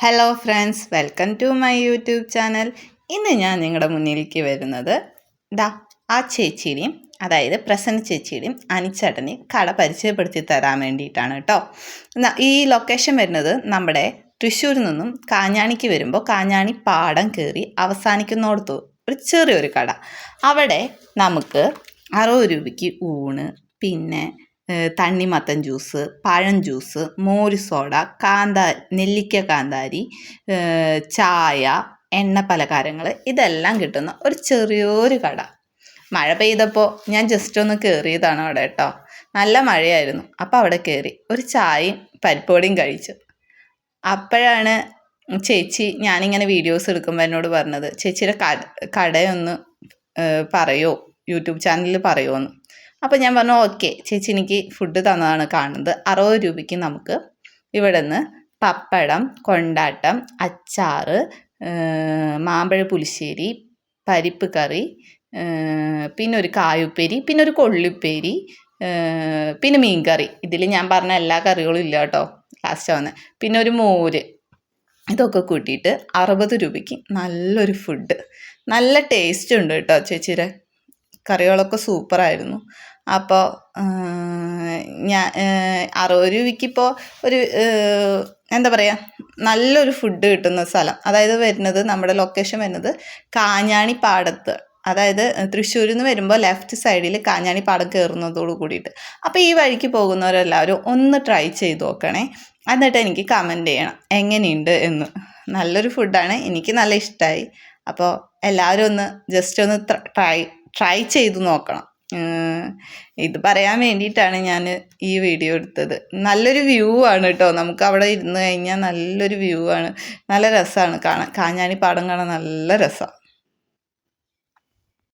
Hello friends, welcome to my YouTube channel. ഇന്ന് ഞാൻ നിങ്ങളുടെ മുന്നിലേക്ക് വരുന്നത് ആ ചേച്ചിയുടെയും, അതായത് പ്രസന്ന ചേച്ചിയുടെയും അനിച്ചേട്ടനെയും കട പരിചയപ്പെടുത്തി തരാൻ വേണ്ടിയിട്ടാണ് കേട്ടോ. ഈ ലൊക്കേഷൻ വരുന്നത് നമ്മുടെ തൃശ്ശൂരിൽ നിന്നും കാഞ്ഞാണിക്ക് വരുമ്പോൾ കാഞ്ഞാണി പാടം കയറി അവസാനിക്കുന്നിടത്ത് ഒരു ചെറിയൊരു കട. അവിടെ നമുക്ക് 60 രൂപയ്ക്ക് ഊണ്, പിന്നെ തണ്ണിമത്തൻ ജ്യൂസ്, പഴം ജ്യൂസ്, മോര് സോഡ, നെല്ലിക്ക കാന്താരി, ചായ, എണ്ണ പലഹാരങ്ങൾ ഇതെല്ലാം കിട്ടുന്ന ഒരു ചെറിയൊരു കട. മഴ പെയ്തപ്പോൾ ഞാൻ ജസ്റ്റ് ഒന്ന് കയറിയതാണ് അവിടെ കേട്ടോ. നല്ല മഴയായിരുന്നു. അപ്പോൾ അവിടെ കയറി ഒരു ചായയും പരിപ്പോടിയും കഴിച്ചു. അപ്പോഴാണ് ചേച്ചി, ഞാനിങ്ങനെ വീഡിയോസ് എടുക്കുമ്പോൾ എന്നോട് പറഞ്ഞത്, ചേച്ചിയുടെ കടയൊന്ന് പറയുമോ, യൂട്യൂബ് ചാനലിൽ പറയുമോ എന്ന്. അപ്പോൾ ഞാൻ പറഞ്ഞു ഓക്കെ, ചേച്ചി എനിക്ക് ഫുഡ് തന്നതാണ് കാണുന്നത്. 60 രൂപയ്ക്ക് നമുക്ക് ഇവിടെ നിന്ന് പപ്പടം, കൊണ്ടാട്ടം, അച്ചാറ്, മാമ്പഴ പുളിശ്ശേരി, പരിപ്പ് കറി, പിന്നെ ഒരു കായുപ്പേരി, പിന്നെ ഒരു കൊള്ളിപ്പേരി, പിന്നെ മീൻ കറി. ഇതിൽ ഞാൻ പറഞ്ഞ എല്ലാ കറികളും ഇല്ല കേട്ടോ, ലാസ്റ്റ് വന്ന്. പിന്നെ ഒരു മോര്. ഇതൊക്കെ കൂട്ടിയിട്ട് 60 രൂപയ്ക്ക് നല്ലൊരു ഫുഡ്. നല്ല ടേസ്റ്റ് ഉണ്ട് കേട്ടോ. ചേച്ചിയുടെ കറികളൊക്കെ സൂപ്പറായിരുന്നു. അപ്പോൾ ഞാൻ 60 രൂപയ്ക്കിപ്പോൾ ഒരു എന്താ പറയുക, നല്ലൊരു ഫുഡ് കിട്ടുന്ന സ്ഥലം. അതായത് വരുന്നത്, നമ്മുടെ ലൊക്കേഷൻ വരുന്നത് കാഞ്ഞാണി പാടത്ത്, അതായത് തൃശ്ശൂരിൽ നിന്ന് വരുമ്പോൾ ലെഫ്റ്റ് സൈഡിൽ കാഞ്ഞാണി പാടം കയറുന്നതോട് കൂടിയിട്ട്. അപ്പോൾ ഈ വഴിക്ക് പോകുന്നവരെല്ലാവരും ഒന്ന് ട്രൈ ചെയ്ത് നോക്കണേ. എന്നിട്ട് എനിക്ക് കമൻറ്റ് ചെയ്യണം എങ്ങനെയുണ്ട് എന്ന്. നല്ലൊരു ഫുഡാണ്, എനിക്ക് നല്ല ഇഷ്ടമായി. അപ്പോൾ എല്ലാവരും ഒന്ന് ജസ്റ്റ് ഒന്ന് ട്രൈ ചെയ്ത് നോക്കണം. ഇത് പറയാൻ വേണ്ടിയിട്ടാണ് ഞാൻ ഈ വീഡിയോ എടുത്തത്. നല്ലൊരു വ്യൂ ആണ് കേട്ടോ. നമുക്ക് അവിടെ ഇരുന്ന് കഴിഞ്ഞാൽ നല്ലൊരു വ്യൂ ആണ്, നല്ല രസമാണ് കാണാൻ. കാഞ്ഞാണി പാടം കാണാൻ നല്ല രസമാണ്.